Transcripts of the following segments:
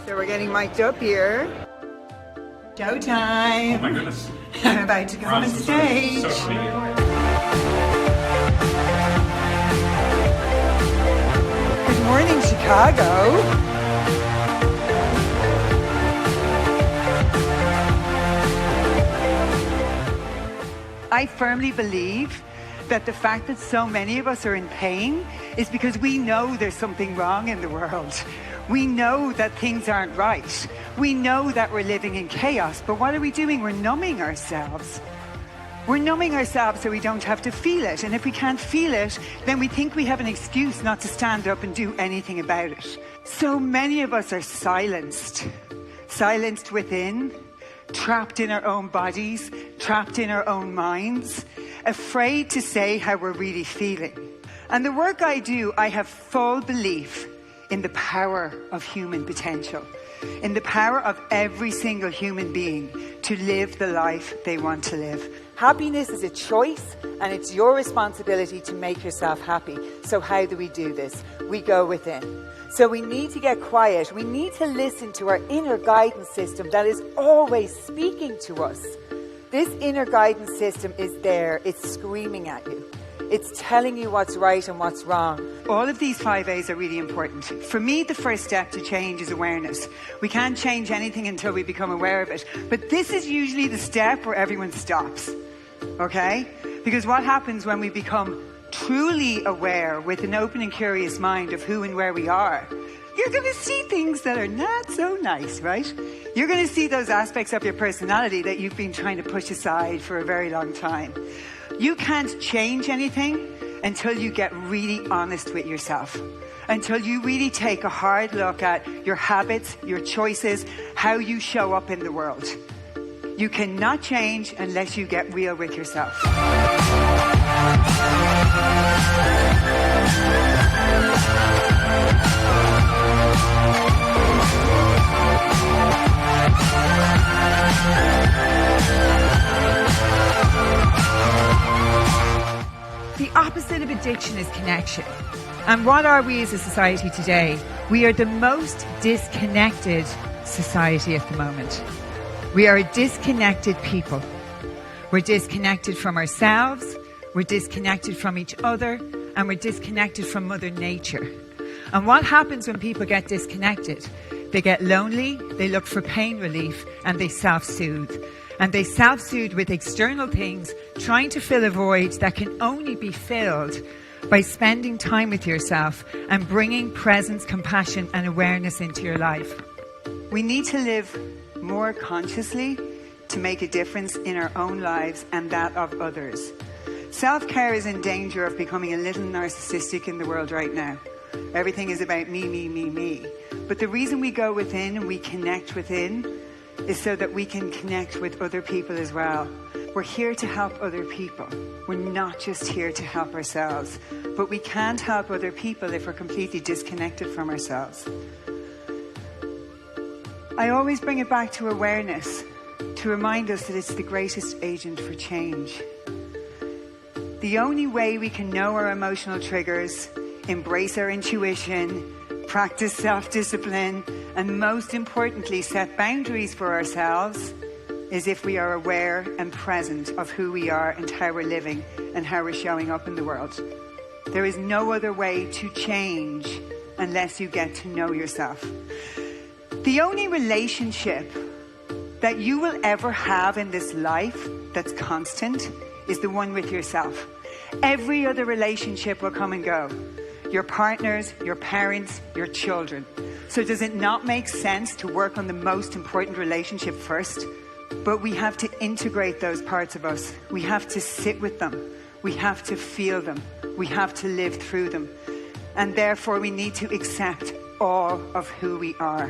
So we're getting mic'd up here. Showtime! Oh my goodness. I'm about to go on stage. Good morning, Chicago. I firmly believe that the fact that so many of us are in pain is because we know there's something wrong in the world. We know that things aren't right. We know that we're living in chaos, but what are we doing? We're numbing ourselves. We're numbing ourselves so we don't have to feel it. And if we can't feel it, then we think we have an excuse not to stand up and do anything about it. So many of us are silenced. Silenced within, trapped in our own bodies, trapped in our own minds, afraid to say how we're really feeling. And the work I do, I have full belief in the power of human potential, in the power of every single human being to live the life they want to live. Happiness is a choice, and it's your responsibility to make yourself happy. So how do we do this? We go within. So we need to get quiet. We need to listen to our inner guidance system that is always speaking to us. This inner guidance system is there. It's screaming at you. It's telling you what's right and what's wrong. All of these 5 A's are really important. For me, the first step to change is awareness. We can't change anything until we become aware of it. But this is usually the step where everyone stops. Okay? Because what happens when we become truly aware with an open and curious mind of who and where we are, you're going to see things that are not so nice, right? You're going to see those aspects of your personality that you've been trying to push aside for a very long time. You can't change anything until you get really honest with yourself, until you really take a hard look at your habits, your choices, how you show up in the world. You cannot change unless you get real with yourself. The opposite of addiction is connection. And what are we as a society today? We are the most disconnected society at the moment. We are a disconnected people. We're disconnected from ourselves, we're disconnected from each other, and we're disconnected from Mother Nature. And what happens when people get disconnected? They get lonely, they look for pain relief, and they self-soothe. And they self-soothe with external things, trying to fill a void that can only be filled by spending time with yourself and bringing presence, compassion, and awareness into your life. We need to live more consciously to make a difference in our own lives and that of others. Self-care is in danger of becoming a little narcissistic in the world right now. Everything is about me, me, me, me. But the reason we go within and we connect within is so that we can connect with other people as well. We're here to help other people. We're not just here to help ourselves. But we can't help other people if we're completely disconnected from ourselves. I always bring it back to awareness, to remind us that it's the greatest agent for change. The only way we can know our emotional triggers, embrace our intuition, practice self-discipline, and most importantly, set boundaries for ourselves, is if we are aware and present of who we are and how we're living and how we're showing up in the world. There is no other way to change unless you get to know yourself. The only relationship that you will ever have in this life that's constant is the one with yourself. Every other relationship will come and go. Your partners, your parents, your children. So does it not make sense to work on the most important relationship first? But we have to integrate those parts of us. We have to sit with them. We have to feel them. We have to live through them. And therefore we need to accept all of who we are.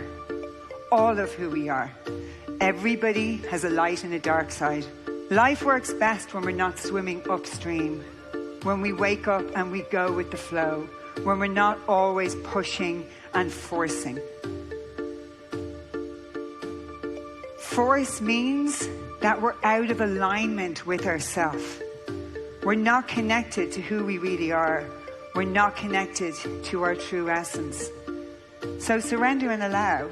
All of who we are. Everybody has a light and a dark side. Life works best when we're not swimming upstream. When we wake up and we go with the flow. When we're not always pushing and forcing. Force means that we're out of alignment with ourselves. We're not connected to who we really are. We're not connected to our true essence. So surrender and allow.